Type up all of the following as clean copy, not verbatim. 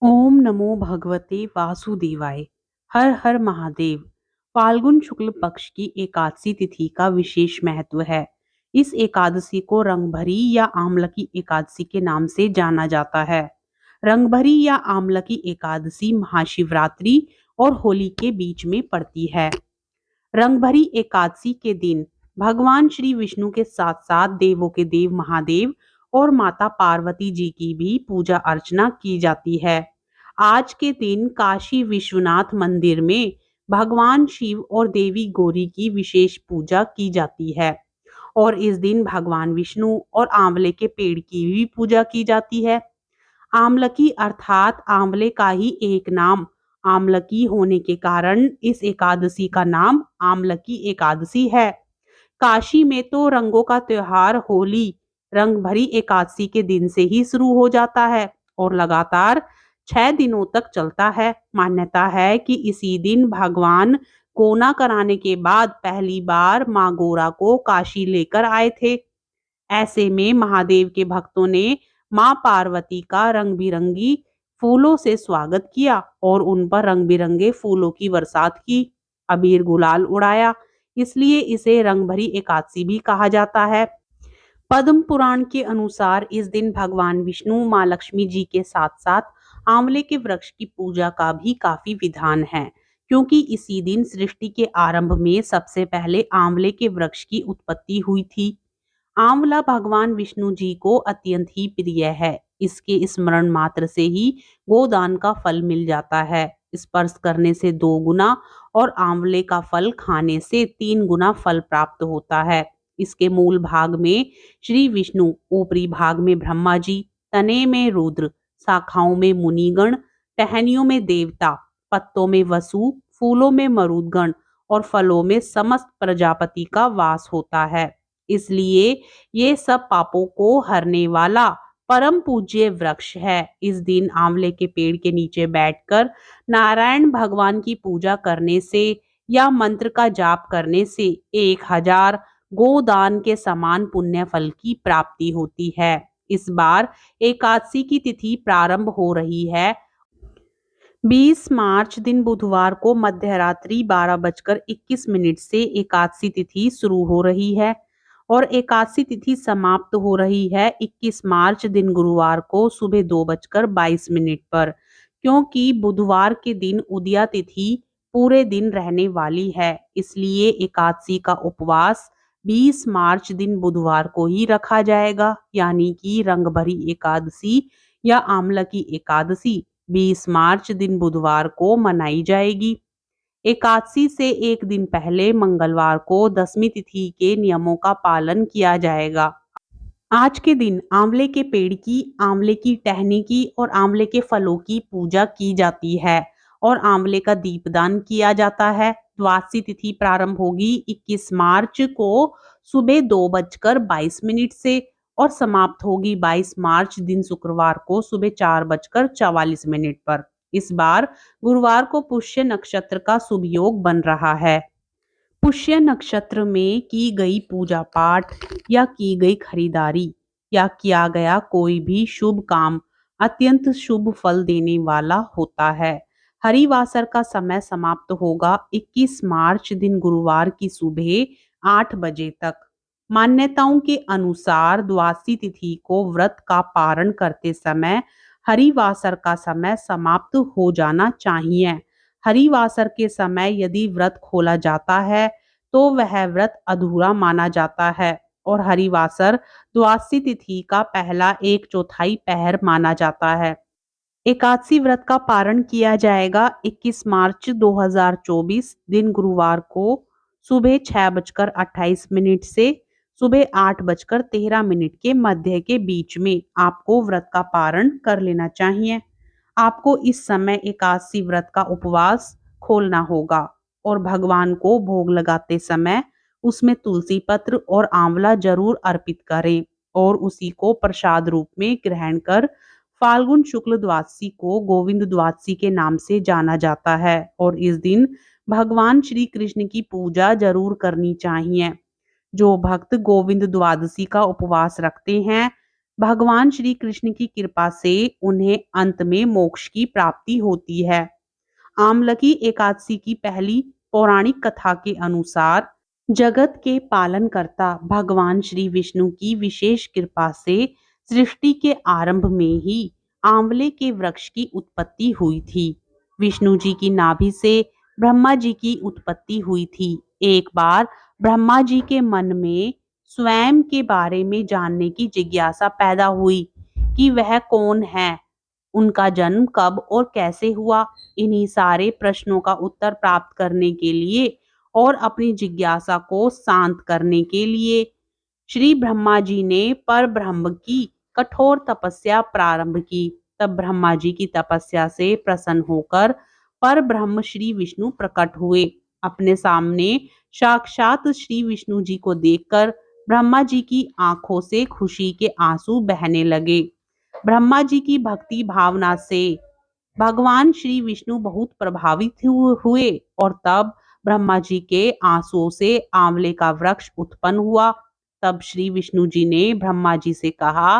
ओम नमो भगवते वासुदेवाय। हर हर महादेव। फाल्गुन शुक्ल पक्ष की एकादशी तिथि का विशेष महत्व है। इस एकादशी को रंगभरी या आमलकी एकादशी के नाम से जाना जाता है। रंगभरी या आमलकी एकादशी महाशिवरात्रि और होली के बीच में पड़ती है। रंगभरी एकादशी के दिन भगवान श्री विष्णु के साथ साथ देवों के देव महादेव और माता पार्वती जी की भी पूजा अर्चना की जाती है। आज के दिन काशी विश्वनाथ मंदिर में भगवान शिव और देवी गौरी की विशेष पूजा की जाती है और इस दिन भगवान विष्णु और आंवले के पेड़ की भी पूजा की जाती है। आमलकी अर्थात आंवले का ही एक नाम आमलकी होने के कारण इस एकादशी का नाम आमलकी एकादशी है। काशी में तो रंगों का त्योहार होली रंग भरी एकादशी के दिन से ही शुरू हो जाता है और लगातार 6 दिनों तक चलता है। मान्यता है कि इसी दिन भगवान कोना कराने के बाद पहली बार माँ गोरा को काशी लेकर आए थे। ऐसे में महादेव के भक्तों ने माँ पार्वती का रंग बिरंगी फूलों से स्वागत किया और उन पर रंग बिरंगे फूलों की बरसात की, अबीर गुलाल उड़ाया। इसलिए इसे रंगभरी एकादशी भी कहा जाता है। पद्म पुराण के अनुसार इस दिन भगवान विष्णु माँ लक्ष्मी जी के साथ साथ आंवले के वृक्ष की पूजा का भी काफी विधान है, क्योंकि इसी दिन सृष्टि के आरंभ में सबसे पहले आंवले के वृक्ष की उत्पत्ति हुई थी। आंवला भगवान विष्णु जी को अत्यंत ही प्रिय है। इसके स्मरण मात्र से ही गोदान का फल मिल जाता है। स्पर्श करने से 2 गुना और आंवले का फल खाने से 3 गुना फल प्राप्त होता है। इसके मूल भाग में श्री विष्णु, ऊपरी भाग में ब्रह्मा जी, तने में रुद्र, शाखाओं में मुनिगण, टहनियों में देवता, पत्तों में वसु, फूलों में मरुदगण और फलों में समस्त प्रजापति का वास होता है। इसलिए ये सब पापों को हरने वाला परम पूज्य वृक्ष है। इस दिन आंवले के पेड़ के नीचे बैठकर नारायण भगवान की पूजा करने से या मंत्र का जाप करने से 1000 गोदान के समान पुण्य फल की प्राप्ति होती है। इस बार एकादशी की तिथि प्रारंभ हो रही है। 20 मार्च दिन बुधवार को मध्यरात्रि 12:21 से एकादशी तिथि शुरू हो रही है और एकादशी तिथि समाप्त हो रही है 21 मार्च दिन गुरुवार को सुबह 2:22 पर, क्योंकि बुधवार के दिन उदया तिथि पूरे दिन रहने वाली है। इसलिए एकादशी का उपवास 20 मार्च दिन बुधवार को ही रखा जाएगा, यानी कि रंगभरी एकादशी या आमलकी एकादशी 20 मार्च दिन बुधवार को मनाई जाएगी। एकादशी से एक दिन पहले मंगलवार को दसवीं तिथि के नियमों का पालन किया जाएगा। आज के दिन आंवले के पेड़ की, आंवले की टहनी की और आंवले के फलों की पूजा की जाती है और आंवले का दीपदान किया जाता है। द्वादशी तिथि प्रारंभ होगी 21 मार्च को सुबह 2:22 से और समाप्त होगी 22 मार्च दिन शुक्रवार को सुबह 4:44 पर। इस बार गुरुवार को पुष्य नक्षत्र का शुभ योग बन रहा है। पुष्य नक्षत्र में की गई पूजा पाठ या की गई खरीदारी या किया गया कोई भी शुभ काम अत्यंत शुभ फल देने वाला होता है। हरिवासर का समय समाप्त होगा 21 मार्च दिन गुरुवार की सुबह 8 बजे तक। मान्यताओं के अनुसार द्वादशी तिथि को व्रत का पारण करते समय हरिवासर का समय समाप्त हो जाना चाहिए। हरिवासर के समय यदि व्रत खोला जाता है तो वह व्रत अधूरा माना जाता है और हरिवासर द्वादशी तिथि का पहला 1/4 पहर माना जाता है। एकादशी व्रत का पारण किया जाएगा 21 मार्च 2024 दिन गुरुवार को सुबह 6:28 से सुबह 8:13 के मध्य के बीच में आपको व्रत का पारण कर लेना चाहिए। आपको इस समय एकादशी व्रत का उपवास खोलना होगा और भगवान को भोग लगाते समय उसमें तुलसी पत्र और आंवला जरूर अर्पित करें और उसी को प्रसाद रूप में ग्रहण कर फाल्गुन शुक्ल द्वादशी को गोविंद द्वादशी के नाम से जाना जाता है और इस दिन भगवान श्री कृष्ण की पूजा जरूर करनी चाहिए। जो भक्त गोविंद द्वादशी का उपवास रखते हैं भगवान श्री कृष्ण की कृपा से उन्हें अंत में मोक्ष की प्राप्ति होती है। आमलकी एकादशी की पहली पौराणिक कथा के अनुसार जगत के पालनकर्ता भगवान श्री विष्णु की विशेष कृपा से सृष्टि के आरंभ में ही आंवले के वृक्ष की उत्पत्ति हुई थी। विष्णु जी की नाभि से ब्रह्मा जी की उत्पत्ति हुई थी। एक बार ब्रह्मा जी के मन में स्वयं के बारे में जानने की जिज्ञासा पैदा हुई कि वह कौन है, उनका जन्म कब और कैसे हुआ। इन्हीं सारे प्रश्नों का उत्तर प्राप्त करने के लिए और अपनी जिज्ञासा को शांत करने के लिए श्री ब्रह्मा जी ने पर ब्रह्म की कठोर तपस्या प्रारंभ की। तब ब्रह्मा जी की तपस्या से प्रसन्न होकर पर ब्रह्म श्री विष्णु प्रकट हुए। अपने सामने साक्षात श्री विष्णु जी को देखकर ब्रह्मा जी की आंखों से खुशी के आंसू बहने लगे। ब्रह्मा जी की भक्ति भावना से भगवान श्री विष्णु बहुत प्रभावित हुए और तब ब्रह्मा जी के आंसुओं से आंवले का वृक्ष उत्पन्न हुआ। तब श्री विष्णु जी ने ब्रह्मा जी से कहा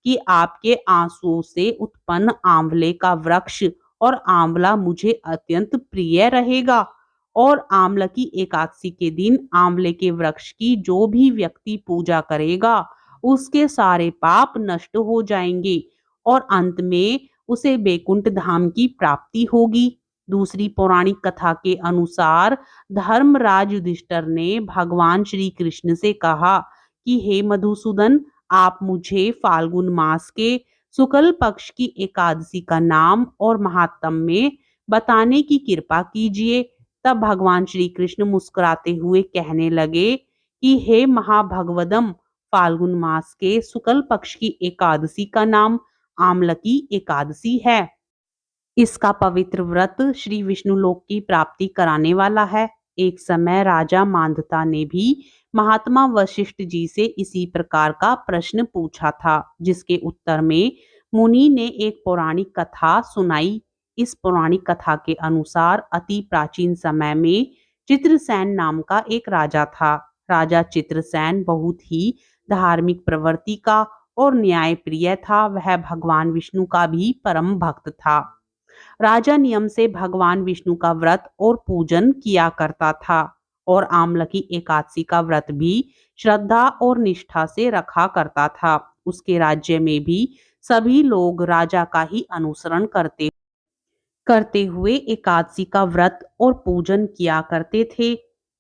कि आपके आंसुओं से उत्पन्न आंवले का वृक्ष और आंवला मुझे अत्यंत प्रिय रहेगा, और आमलकी एकादशी के दिन आंवले के वृक्ष की जो भी व्यक्ति पूजा करेगा उसके सारे पाप नष्ट हो जाएंगे और अंत में उसे बैकुंठ धाम की प्राप्ति होगी। दूसरी पौराणिक कथा के अनुसार धर्मराज युधिष्ठिर ने भगवान श्री कृष्ण से कहा कि हे मधुसूदन, आप मुझे फाल्गुन मास के शुक्ल पक्ष की एकादशी का नाम और महात्म्य में बताने की कृपा कीजिए। तब भगवान श्री कृष्ण मुस्कुराते हुए कहने लगे कि हे महाभगवदम, फाल्गुन मास के शुक्ल पक्ष की एकादशी का नाम आमलकी एकादशी है। इसका पवित्र व्रत श्री विष्णु लोक की प्राप्ति कराने वाला है। एक समय राजा मांधाता ने भी महात्मा वशिष्ठ जी से इसी प्रकार का प्रश्न पूछा था, जिसके उत्तर में मुनि ने एक पौराणिक कथा सुनाई। इस पौराणिक कथा के अनुसार अति प्राचीन समय में चित्रसेन नाम का एक राजा था। राजा चित्रसेन बहुत ही धार्मिक प्रवृत्ति का और न्यायप्रिय था। वह भगवान विष्णु का भी परम भक्त था। राजा नियम से भगवान विष्णु का व्रत और पूजन किया करता था और आमलकी एकादशी का व्रत भी श्रद्धा और निष्ठा से रखा करता था। उसके राज्य में भी सभी लोग राजा का ही अनुसरण करते हुए एकादशी का व्रत और पूजन किया करते थे।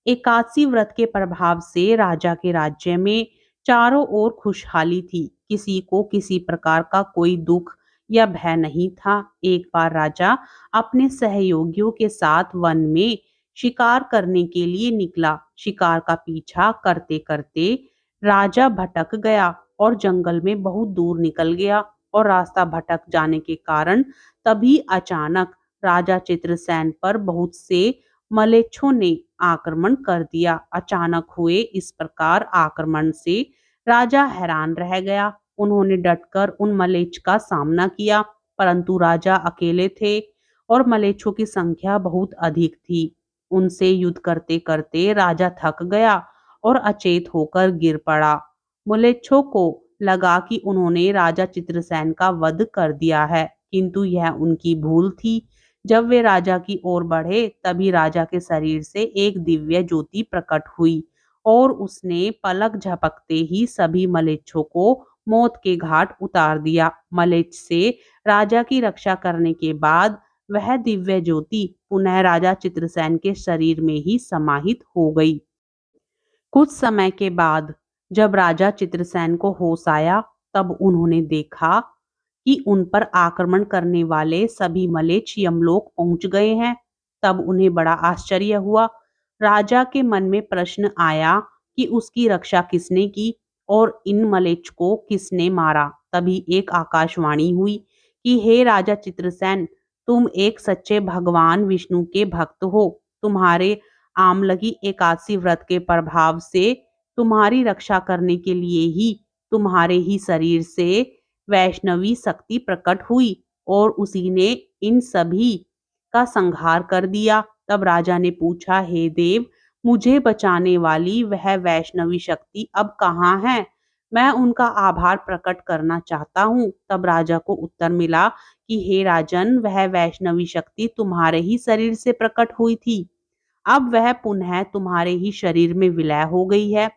एकादशी व्रत के प्रभाव से राजा के राज्य में चारों ओर खुशहाली थी। किसी को किसी प्रकार का कोई दुख या भय नहीं था। एक बार राजा अपने सहयोगियों के साथ वन में शिकार करने के लिए निकला। शिकार का पीछा करते करते राजा भटक गया और जंगल में बहुत दूर निकल गया, और रास्ता भटक जाने के कारण तभी अचानक राजा चित्रसेन पर बहुत से मलेच्छों ने आक्रमण कर दिया। अचानक हुए इस प्रकार आक्रमण से राजा हैरान रह गया। उन्होंने डटकर उन मलेच्छ का सामना किया, परंतु राजा अकेले थे और मलेच्छों की संख्या बहुत अधिक थी। उनसे युद्ध करते करते राजा थक गया और अचेत होकर गिर पड़ा। मलेच्छों को लगा कि उन्होंने राजा चित्रसेन का वध कर दिया है, किंतु यह उनकी भूल थी। जब वे राजा की ओर बढ़े तभी राजा के शरीर से एक दिव्य ज्योति प्रकट हुई और उसने पलक झपकते ही सभी मलेच्छों को मौत के घाट उतार दिया। मलेच्छ से राजा की रक्षा करने के बाद वह दिव्य ज्योति पुनः राजा चित्रसेन के शरीर में ही समाहित हो गई। कुछ समय के बाद जब राजा चित्रसेन को होश आया तब उन्होंने देखा कि उन पर आक्रमण करने वाले सभी मलेच्छ यमलोक पहुंच गए हैं। तब उन्हें बड़ा आश्चर्य हुआ। राजा के मन में प्रश्न आया कि उसकी रक्षा किसने की और इन मलेच्छ को किसने मारा। तभी एक आकाशवाणी हुई कि हे राजा चित्रसेन, तुम एक सच्चे भगवान विष्णु के भक्त हो। तुम्हारे आमलगी एकादशी व्रत के प्रभाव से तुम्हारी रक्षा करने के लिए ही तुम्हारे ही शरीर से वैष्णवी शक्ति प्रकट हुई और उसी ने इन सभी का संहार कर दिया। तब राजा ने पूछा, हे देव, मुझे बचाने वाली वह वैष्णवी शक्ति अब कहाँ है? मैं उनका आभार प्रकट करना चाहता हूँ। तब राजा को उत्तर मिला कि हे राजन, वह वैष्णवी शक्ति तुम्हारे ही शरीर से प्रकट हुई थी। अब वह पुनः तुम्हारे ही शरीर में विलय हो गई है।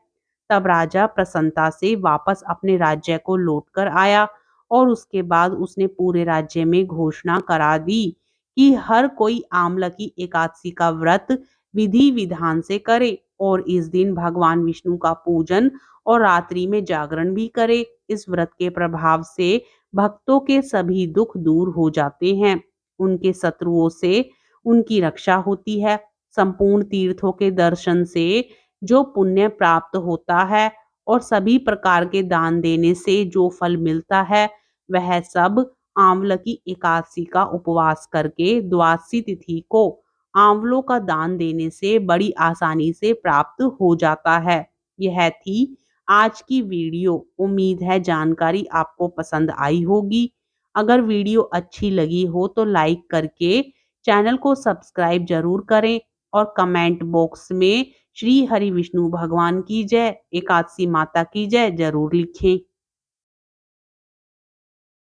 तब राजा प्रसन्नता से वापस अपने राज्य को लौटकर आया और उसके बाद उसने पूरे राज्य में घोषणा करा दी कि हर कोई आमलकी एकादशी का व्रत विधि विधान से करे और इस दिन भगवान विष्णु का पूजन और रात्रि में जागरण भी करे। इस व्रत के प्रभाव से भक्तों के सभी दुख दूर हो जाते हैं, उनके शत्रुओं से उनकी रक्षा होती है। संपूर्ण तीर्थों के दर्शन से जो पुण्य प्राप्त होता है और सभी प्रकार के दान देने से जो फल मिलता है, वह सब आंवलकी एकादशी का उपवास करके द्वादशी तिथि को आंवलों का दान देने से बड़ी आसानी से प्राप्त हो जाता है। यह थी आज की वीडियो। उम्मीद है जानकारी आपको पसंद आई होगी। अगर वीडियो अच्छी लगी हो तो लाइक करके चैनल को सब्सक्राइब जरूर करें और कमेंट बॉक्स में श्री हरि विष्णु भगवान की जय, एकादशी माता की जय जरूर लिखें।